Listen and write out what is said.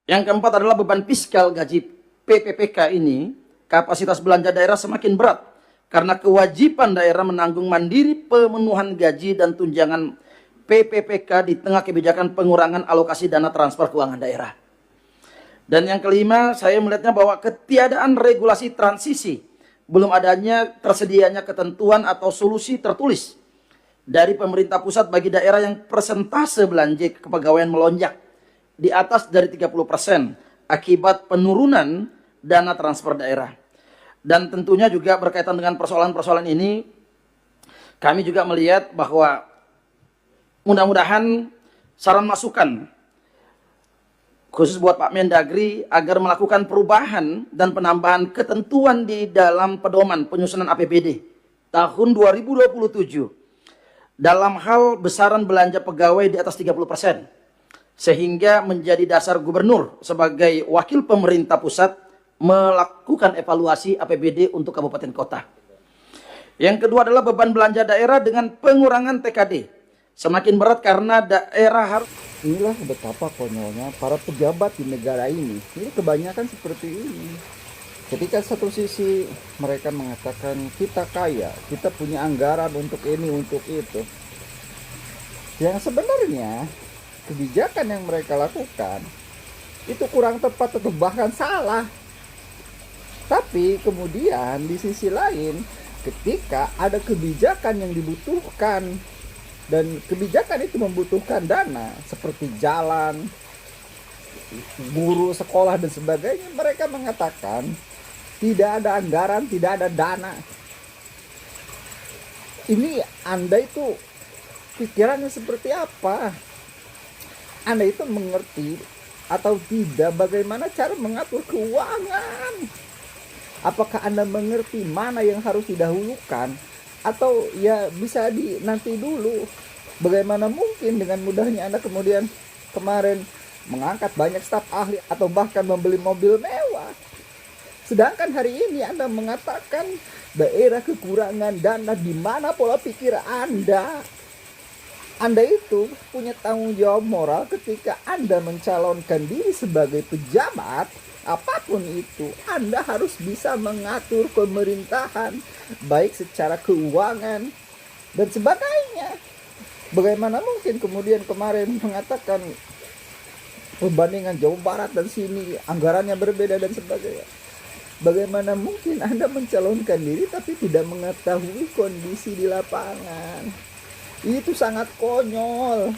Yang keempat adalah beban fiskal gaji PPPK ini, kapasitas belanja daerah semakin berat karena kewajiban daerah menanggung mandiri pemenuhan gaji dan tunjangan PPPK di tengah kebijakan pengurangan alokasi dana transfer keuangan daerah. Dan yang kelima, saya melihatnya bahwa ketiadaan regulasi transisi, belum adanya tersedianya ketentuan atau solusi tertulis dari pemerintah pusat bagi daerah yang persentase belanja kepegawaian melonjak di atas dari 30% akibat penurunan dana transfer daerah. Dan tentunya juga berkaitan dengan persoalan-persoalan ini, kami juga melihat bahwa mudah-mudahan saran masukan khusus buat Pak Mendagri agar melakukan perubahan dan penambahan ketentuan di dalam pedoman penyusunan APBD tahun 2027 dalam hal besaran belanja pegawai di atas 30%, sehingga menjadi dasar gubernur sebagai wakil pemerintah pusat melakukan evaluasi APBD untuk kabupaten kota. Yang kedua adalah beban belanja daerah dengan pengurangan TKD semakin berat karena daerah harus. Inilah betapa konyolnya para pejabat di negara ini. Ini kebanyakan seperti ini. Ketika satu sisi mereka mengatakan kita kaya, kita punya anggaran untuk ini, untuk itu. Yang sebenarnya kebijakan yang mereka lakukan itu kurang tepat atau bahkan salah. Tapi kemudian di sisi lain, ketika ada kebijakan yang dibutuhkan dan kebijakan itu membutuhkan dana seperti jalan, guru, sekolah dan sebagainya, mereka mengatakan tidak ada anggaran, tidak ada dana. Ini Anda itu pikirannya seperti apa? Anda itu mengerti atau tidak bagaimana cara mengatur keuangan? Apakah Anda mengerti mana yang harus didahulukan? Atau ya bisa nanti dulu. Bagaimana mungkin dengan mudahnya Anda kemudian kemarin mengangkat banyak staf ahli atau bahkan membeli mobil mewah, sedangkan hari ini Anda mengatakan daerah kekurangan dana. Di mana pola pikir Anda? Anda itu punya tanggung jawab moral ketika Anda mencalonkan diri sebagai pejabat. Apapun itu, Anda harus bisa mengatur pemerintahan, baik secara keuangan dan sebagainya. Bagaimana mungkin kemudian kemarin mengatakan perbandingan Jawa Barat dan sini anggarannya berbeda dan sebagainya? Bagaimana mungkin Anda mencalonkan diri tapi tidak mengetahui kondisi di lapangan? Itu sangat konyol.